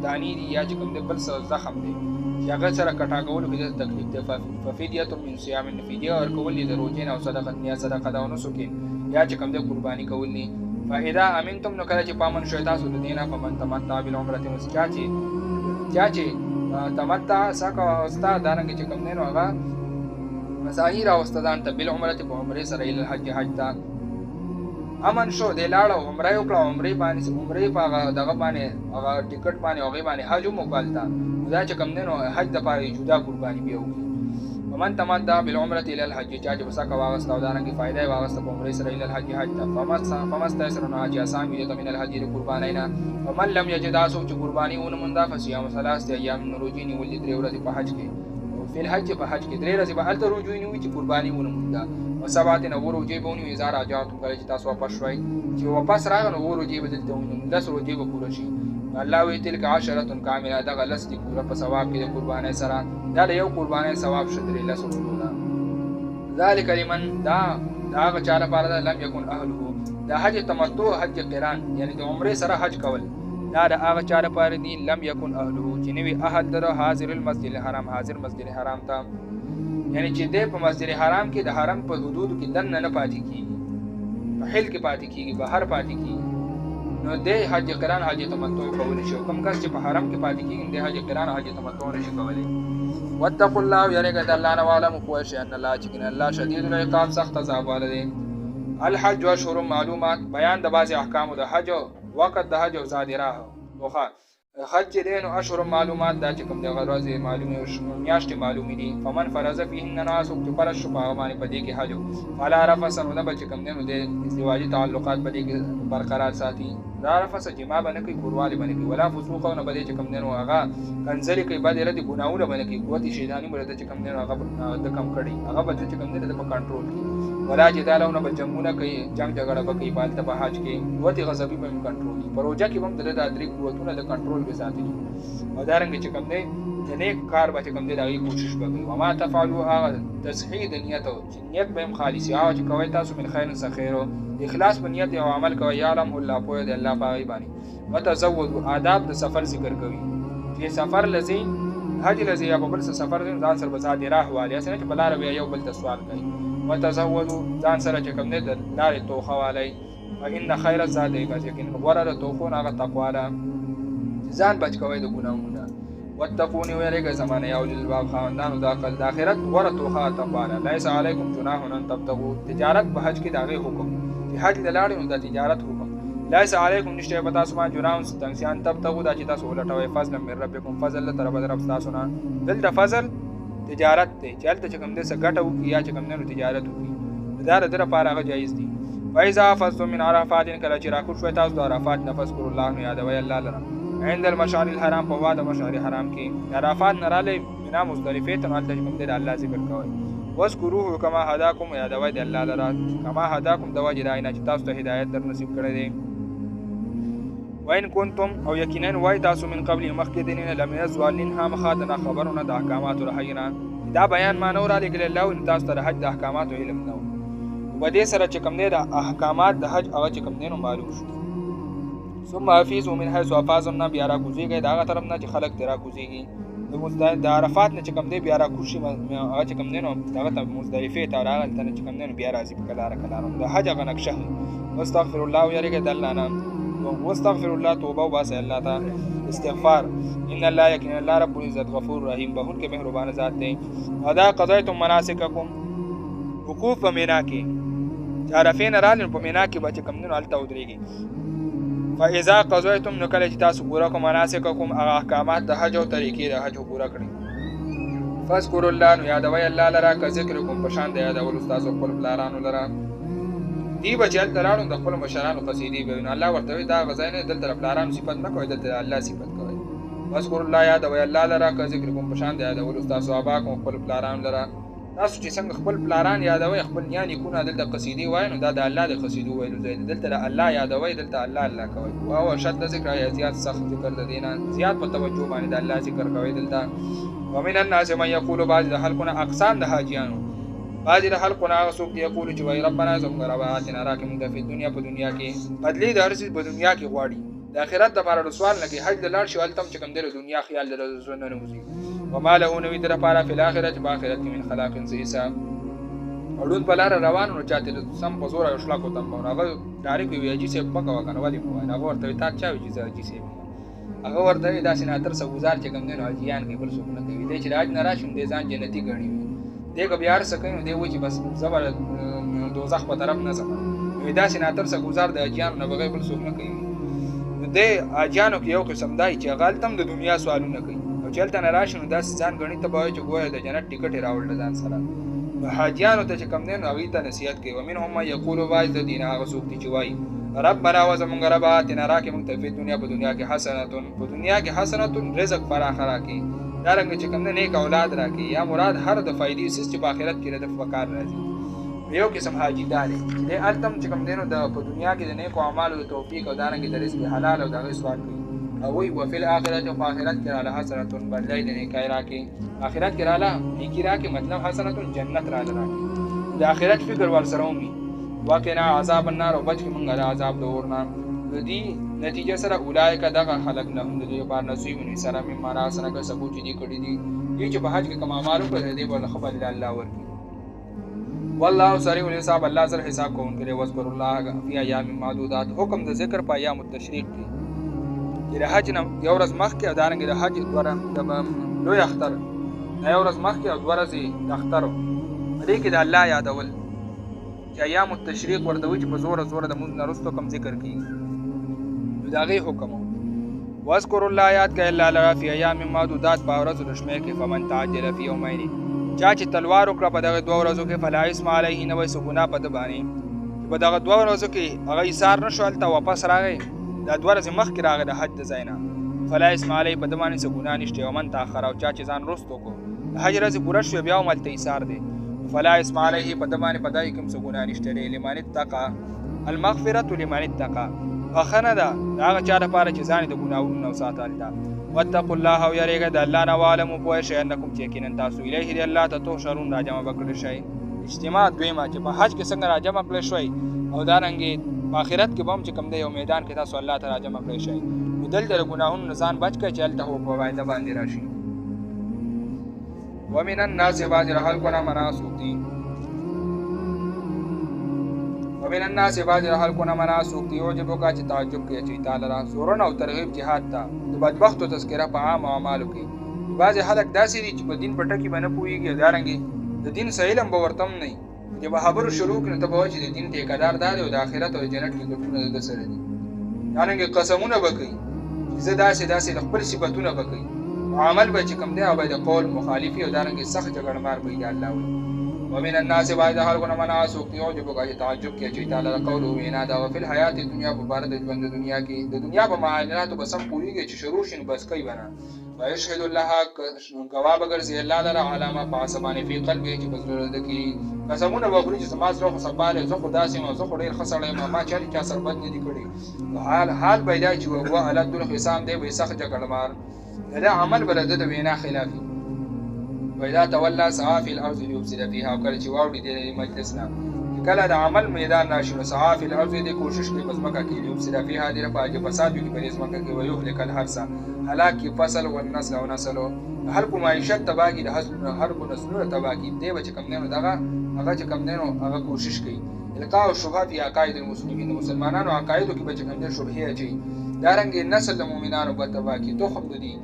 [SPEAKER 1] دانی دی یا چې کم دی بل څه زخم دی چې هغه سره کټاګول کې تکلیف دی ففدیه من صيام فدیه اور کول دي روزه او صدقه یا صدقه دا ونسو کې یا چې کم دی قربانی کول نه فاذا امنتم نو کله چې پامن شوي تاسو د دینه فمن تمتع بالعمره چاچی تمتع سکه واستاد دانګ چې کوم نه هغه مساهیر او استادان ته بالعمره په عمره سره ال حج حج تا امن شو د لاړو عمره او کله عمره باندې عمره په دغه باندې هغه ټیکټ باندې هغه باندې حج مو کولتا دا چې کوم نه حج د پاره جدا قربانی به وکړي ومن تمتع بالعمره الى الحج چاچ وسکه واغست او دانګي فائدہ واغست په عمره سره الى الحج حج فمستيسر نو حج آسان وي د من الحج قربانینا ومن لم يجد اسو چې قربانی ون مندا فصيام ثلاثه ايام روزيني ولې درې ورځې په حج کې په الحج په حج کې درې ورځې به الته روزيني وي چې قربانی ون مندا او سبات نه ورځې بونی هزار اجات کله چې تاسو واپس شوي چې واپس راغلو ورځې بدل ته ون 10 ورځې به پوره شي الله وی تلک 10 کامله دا غلس دي پوره په ثواب کې قربانای سره دا یو قربانای ثواب شتري الله سبحانه وتعالى ذالک لمن دا غچاله پاره لم یکن اهله دا حج تمتع حج قران یعنی د عمره سره حج کول دا هغه چاله پاره دي لم یکن اهله چې نوی اهل در حاضر المسجد الحرام حاضر مسجد حرام ته یعنی چې د په مسجد حرام کې د حرم په حدود کې دن نه پاتې کیږي په حل کې پاتې کیږي بهر پاتې کیږي نو د حج قران حج تمتع کول شي کوم کس چې په حرم کې پاتې کیږي د حج قران حج تمتع نشي کولای واتقوا الله یریګه د الله نه عالم خو شي ان الله چې الله شدید العقاب سخت عذاب والده الحج اشهر معلومات بیان د بعض احکام د حج وقت د حج او صادره وخا حج دین اشهر معلومات دا چې کوم د غرض معلومه او میاشت معلومه دي فمن فرض فيهن ناس او پر شپه باندې پدې کې حج فلا رفث نو د بچ کوم نه د ازدواجی تعلقات پدې کې برقرار ساتي دا رفث جما باندې کوي کورواله باندې کوي ولا فسوق نه بده چې کوم نه هغه کنځلي کوي بعد رد ګناونه باندې کوي قوت شیطانی مرده چې کوم نه هغه د کم کړي هغه بچ چې کوم نه د کنټرول کوي ولا جدالونه بجمونه کوي جنگ جګړه کوي بالته په حج کې قوت غضبي په کنټرول پروژه کې هم د درې قوتونه د کنټرول کې ساتي او دارنګ چې کوم نه د نیک کار به چې کوم دی د هغې کوشش به کوي. وما تفعلوا هغه تصحیح د نیت چې نیت به هم خالص هغه چې کوئ تاسو من خیر څه خیر اخلاص په نیت یو عمل کوئ یعلم الله پوهه دی الله په هغې باندې. وتزودوا آداب د سفر ذکر کوي چې سفر لځئ حج لځئ یا په بل څه سفر ځئ ځان سره به ذاتې راه والي هسې نه چې په لاره بیا یو بل ته سوال کوي. وتزودوا ځان سره چې کوم دی د لارې توښه والی فإن خیر الزاد بس یقینا غوره د توښو نه هغه تقوا ده ځان بچ کوئ د ګناهونو نه. واتقوني ویریږئ زمانه یا اولي الالباب خاوندانو د عقل د آخرت غوره توښه تقوا ده. لیس علیکم جناح ان تبتغوا تجارت په حج کې د هغې حکم چې حج ته لاړې نو د تجارت حکم لیس علیکم نشته په تاسو باندې جناح تنګسیان تبتغوا دا چې تاسو ولټوئ فضلا من ربکم فضل له طرفه د رب ستاسو نه. دلته فضل تجارت دی چې هلته چې کوم دی څه ګټه وکړي یا چې کوم دی نو تجارت وکړي دا د ده لپاره هغه جایز دي. فإذا أفضتم من عرفات کله چې راکوز شوئ تاسو د عرفات نه فاذکروا الله نو یادوئ الله لره عند المشعر الحرام په خوا د مشعر حرام کې د عرفات نه رالی منا مزدلفې ته نو هلته چې کوم دی د الله ذکر کوئ. واذکروه کما هداکم یادوئ د الله لره کما هداکم د وجې د هغې نه چې تاسو ته هدایت در نصیب کړی دی. وإن کنتم او یقینا وای تاسو من قبل مخکې د نه لمن الضالین خامخا د ناخبرونه د احکاماتو د حج نه دا بیان ما نو رالیږلی الله نو تاسو ته د حج د احکاماتو علم نه و په دې سره چې کوم دی د احکامات د حج هغه چې کوم دی نو معلوم شو. ثم افیضوا من حیث افاض الناس بیا راکوزېږئ د هغه طرف نه چې خلک ترې راکوزېږي د عرفات نه چې کوم دی بیا راکوز شي هغه چې کوم دی نو هغه ته مزدلفې ته او هغلته نه چې کوم دی نو بیا راځي په کلاره کلاره د حج هغه نقشه واستغفر الله ویریږئ د الله نه واستغفر الله توبه وباسئ الله ته استغفار ان الله یقینا الله رب العزت غفور رحیم بخښونکی مهربانه ذات دی. ادا قضیتم مناسککم وقوف په مینا کې چې عرفې نه رالې نو په مینا کې به چې کوم دی نو هلته ودرېږي. فاذا قضیتم نو کله چې تاسو پوره کړو مناسککم هغه احکامات د حج او طریقې د حج پوره کړئ فاذکروا الله نو یادوئ الله لره که ذکرکم په شان د یادولو ستاسو خپل پلارانو لره. دی به چې هلته لاړو د خپلو مشرانو قصیدې به وي نو الله ورته وایي دا هغه ځای نه دلته د پلارانو صفت مه کوئ دلته د الله صفت کوئ. واذکروا الله یادوئ الله لره که ذکرکم په شان د یادولو ستاسو آباکم خپل پلارانو لره. تاسو چې څنګه خپل پلاران یادوئ خپل نیا نیکونه دلته قصیدې وایي نو دا د الله د قصیدو ویلو ځای دی دلته د الله یادوئ دلته الله الله کوئ. او اشد ذکر یا زیات سخت ذکر د دې نه زیات په توجه باندې د الله ذکر کوئ دلته. ومن الناس من یقول بعضې د خلکو نه اقسام د حاجیانو بعضې د خلکو نه هغه څوک دی یقولو چې وایي ربنا زموږ ربه آتنا راکړې موږ ته فی دنیا په دنیا کې بدلې د هر څیز په دنیا کې غواړي د آخرت دپاره د سوال نه کوي حج ته لاړ شي هلته هم چې کوم دی د دنیا خیال د زړه نه نوځي. وما له نه وي د لپاره فی الآخرة په آخرت کې من خلاق څه حساب اړون په لاره روان نو چاته سم په زوره یو شلاکو تمبونه هغه ډایرکټ وي حاجي صاحب مه کوه که نه ولې مه وایه هغه ورته وایي تا چا وایي چې زه حاجي صاحب هغه ورته وایي داسې ناتر څه ګزار چې کوم دی نو حاجیان کوي بل څوک نه کوي دی چې د حج نه راشي نو دی ځان جنتي ګڼي وي دی که بیا هر څه کوي نو دی وایي چې بس زه به دوزخ په طرف نه ځم نو داسې ناتر څه ګزار د حاجیانو نه بغیر بل څوک نه کوي. نو دی حاجیانو کې یو قسم دی چې هغه هلته هم د دنیا سوالونه کوي او چې هلته نه راشي نو داسې ځان ګڼي ته به وایي چې ګوره د جنت ټکټ یې راوړل ځان سره نو حاجیانو ته چې کوم دی نو هغوی ته نصیحت کوي. ومنهم من یقول بعض د دې نه هغه څوک دي چې وایي ربنا و زمونږ ربه آتنا راکړې موږ ته فی دنیا په دنیا کې حسنتون په دنیا کې حسنتون رزق فراخه راکړي دارنګه چې کوم دی نیک اولاد راکړي یا مراد هر د فایدې څیز چې په آخرت کې هدف په کار راځي. یو قسم حاجي دا دی چې دی هلته هم چې کوم دی نو په دنیا کې د نیکو اعمالو د توفیق او دارنګې د رزق حلال او د هغې سوال کوي او وایي وفي الآخرة په آخرت کې راله حسنتون بدلی د نیکۍ راکړي آخرت کې راله نیکي راکړي مطلب حسنتون جنت راله راکړي د آخرت فکر ورسره ومي. وقنا عذاب النار او بچ کې مونږ د عذاب د اور نه د دې نتیجه سره اولئک دغه خلک لهم د دوی لپاره نصیب سره مما راسنه که څه چې دي کړي دي دې چې په حج کې کوم اعمال وکړي دې به خبر الله ورکړي. والله سریع الحساب الله سره حساب کوونکی دی. واذکروا الله فی ایام معدودات حکم د ذکر په ایام التشریق کې چې د حج نه یو ورځ مخکې او دارنګې د حج دوره د لوی اختر نه یو ورځ مخکې او دوه ورځې د اخترو په دې کې د الله یادول چې ایام التشریق ورته وایي چې په زوره زوره د مونځ نه وروسته کوم ذکر کېږي نو د هغې حکم و. واذکروا الله یاد کړئ الله لره فی ایام معدودات په ورځو د شمېر کې فمن تعجل فی یومین چا چې تلوار وکړه په دغه دوه ورځو کې فلا اسم علیه نه وایي څه ګناه په ده باندې چې په دغه دوه ورځو کې هغه ایثار نه شو هلته واپس راغی دا دوه ورځې مخکې راغی د حج د ځای نه فلا اسم علیه په ده باندې څه ګناه نشته. ومن تاخر او چا چې ځان وروسته کړو د حج ورځې پوره شوې بیا هم هلته ایثار دی فلا اسم علیه په ده باندې په دای کې هم څه ګناه نشته دی. لمن اتقی المغفرة لمن اتقی بخښنه ده د هغه چا لپاره چې ځان یې د ګناهونو نه وساتل ده. واتقوا الله او یریګه د الله نه عالم پوه شئ انکم چې یقینا تاسو الیه دی الله ته تحشرون راجمع وکړل شئ. اجتماع دویمه چې په حج کې څنګه راجمع کړل شوي او دارنګې په آخرت کې به هم چې کوم دی یو میدان کې تاسو الله ته راجمع کړی شئ. نو دلته د ګناهونو نه ځان بچ کړئ چې هلته خو په وعده باندې راشي. ومن الناس بعض خلکو نه منع څوک دي ومن الناس بعض خلکو نه منع څوک دي یعجبک چې تعجب کوي چې تعالی را سورن او ترغیب جهاد ته د بدبختو تذکره په عام اعمالو کې. بعضې خلک داسې دي چې په دین په ټکي به نه پوهېږي او دارنګې د دین څه علم به ورته هم نه وي. چې به خبرو شروع کړي نو ته به وایې چې د دین ټیکهدار دا دی او د آخرت او د جنت ټکټونه د ده سره دي. دارنګې قسمونه به کوي چې زه داسې د خپل صفتونه به کوي او عمل به چې کوم دی او به د قول مخالفي او دارنګې سخت جګړهمار به وي د الله وایي. ومن الناس بعض خلکو نه منع څوک دي یعجبک چې تعجب کوي چې تعالی قول او وینا ده او فی الحیات دنیا په باره د ژوند د دنیا کې د دنیا په معاملاتو به سم پوهېږي چې شروع شي نو بس کوي به نه. ویشهد الله ګواه به ګرځي الله لره علی ما په هڅه باندې فی قلبه چې په زړه ده کې قسمونه به وخوري چې زما زړه خو صبا دی زه خو داسې یم زه خو ډېر ښه سړی یم ما چا چا سره بد نه دي کړي. حال به یې دا چې وهو الد الخصام دی به یې سخت جګړهمار د ده عمل به د ده د وینا خلاف وي. وإذا تولى سعى في الأرض ليفسد فيها او کله چې واوړي دې مجلس نه کله د عمل میدان راشي نو سعى في الأرض دې کوشش کوي په ځمکه کې ليفسد فيها دې لپاره چې فساد وکړي په دې ځمکه کې ويهلك الحرث هلاک فصل والنسل او نسل خلق معیشت تباہ کړي د خلق نسلونه تباہ کړي دې به چې کوم دی نو هغه چې کوم دی نو هغه کوشش کوي القاء الشبهه في عقائد المسلمین مسلمانانو عقایدو کې به چې کوم دی شبهې اچوي. دارنګې نسل د مؤمنانو به تباہ کړي تخم دي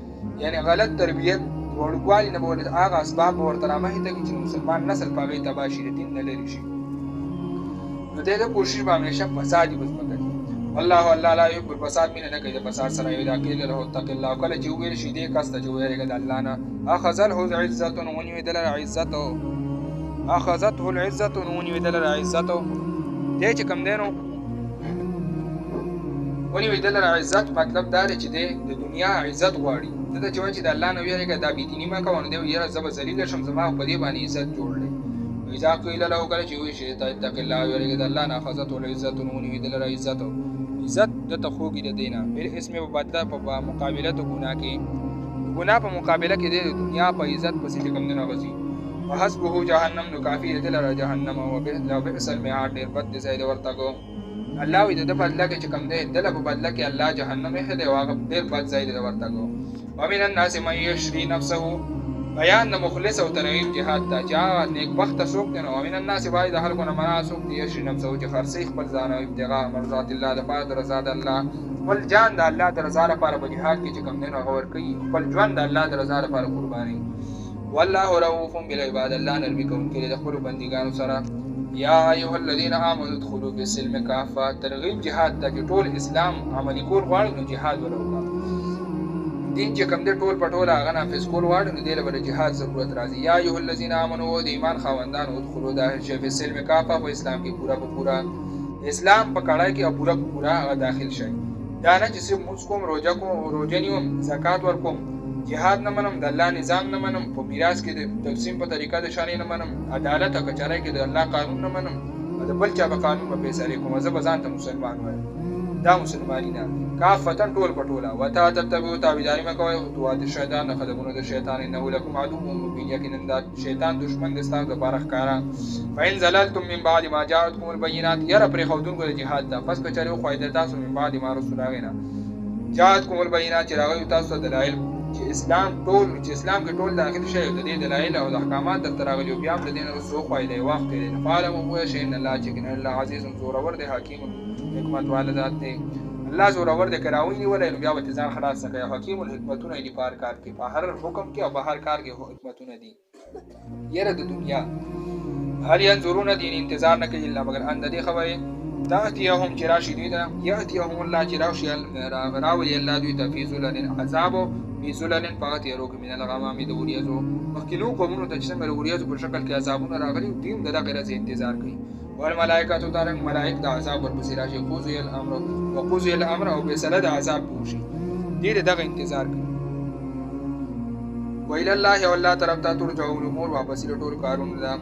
[SPEAKER 1] یعنې غلط تربیت وړوکوالي نه به ورته هغه اسباب به ورته رامخې ته کړي چې مسلمان نسل په هغې تباه شي د دین نه لرې شي. نو دې د کوشش به همیشه فساد وي په ځمکه کې. والله الله لا يحب الفساد مینه نه کوي د فساد سره. اذا قیل له اتق الله کله چې وویل شي دې کس ته چې ویرېږه د الله نه اخذته العزة ونیوې دلره عزت اخذته العزة ونیوې دلره عزت دې چې کوم دی نو ونیوې دلره عزت مطلب دا دی چې دی د دنیا عزت غواړي ته ته چې وایي چې د الله نه ویرېږه دا بېدیني مه کوه نو دی یاره زه به ذلیله شم زما په دې باندې عزت جوړ دی. اذا قیل له کله چې وویل شي ته اتق الله ویرېږه د الله نه اخذته العزة ونیوې دلره عزت دته خوږي د دی نه بالاسم په بدله په مقابله د ګناه کې ګناه په مقابله کې د دنیا په عزت پسې چې کوم دی نو غځي. وحسبه جهنم نو کافي دی دلره جهنم وبئس المعاد ډېر بد دی ځای د ورتګو. الله وی د بدله کې چې کوم دی دله په بدله کې الله جهنم یې دی او هغه ډېر بد ځای دی د ورتګو. ومن الناس من یشري نفسه بیان د مخلص او ترغیب جهاد ته چې هغه نیکبخته څوک دی نو ومن الناس بعضې د خلکو نه منع څوک دی یشري نفسه چې خرڅوي خپل ځان او ابتغاء مرضات الله دپاره د رضا د الله خپل جان د الله د رضا لپاره په جهاد کې چې کوم دی نو هغه ورکوي خپل ژوند د الله د رضا لپاره قربانوي. والله رؤوف بالعباد الله نرمي کوونکی دی د خپلو بندګانو سره. یا ایها الذین آمنوا ادخلوا فی السلم کافه ترغیب جهاد ته چې ټول اسلام عملي کول غواړي نو جهاد وله وکړه. دین چې کوم دی ټول په ټوله هغه نافظ کول غواړي نو دې له به د جهاد ضرورت راځي. یا ایها الذین آمنوا د ایمان خاوندانو ادخلوا داخل شئ فی السلم کافه په اسلام کې پوره په پوره اسلام په کړای کې او پوره په پوره هغه داخل شئ. دا نه چې صرف مونځ کوم روژه نیوم زکات ورکوم جهاد نه منم د الله نظام نه منم په میراث کې د تقسیم په طریقه د شانې نه منم عدالت او کچارۍ کې د الله قانون نه منم او د بل چا په قانون به فیصلې کوم زه به ځان ته مسلمان وایم دا مسلماني نه کافتن ټول په ټوله وتا تتبعوا تابعداري مه کوئ خطوات الشیطان د قدمونو د شیطان انه لکم عدو مبین یقینا دا شیطان دشمن دی ستاسو دپاره ښکاره. فإن زللتم من بعد ما جاءتكم البینات یاره پرېښودونکو د جهاد ته پس که چېرې وخوایېدل تاسو من بعد ما رسول هغې نه جاءتكم البینات چې راغلي تاسو ته دلایل چې اسلام کې ټول داخل شوی د دې دلایل او د احکامات درته راغلي بیا هم د دې نه وروسته وخوایېدی وخت تېرېدی نو فاعلموا پوه شئ ان الله چې یقینا الله عزیز زورور دی حکیم حکمت والا ذات دی. الله زورور دی که راونیولی نو بیا به تې ځان خلاص نه کوي حکیم الحکمتونه یې دي په هر کار کې په هر حکم کې او په هر کار کې حکمتونه دي. یره د دنیا هل ینظرون دین انتظار نه کوي الا مګر ان د دې خبرې تأتیهم چې راشي دوی ته یأتیهم الله چې راولي الله دوی ته فی ظلل عذابو فی ظلل په تیارو کې من الغمام د وریځو مخکینو قومونو ته چې څنګه د وریځو په شکل کې عذابونه راغلي دوی هم د دغې ورځې انتظار کوي. والملائکة دارنګ ملائک د عذاب ورپسې راشي وقضی الامر او فیصله د عذاب به وشي دوی د دغه انتظار کوي. وإلی الله او الله طرف ته ترجع الامور واپسې د ټولو کارونو ده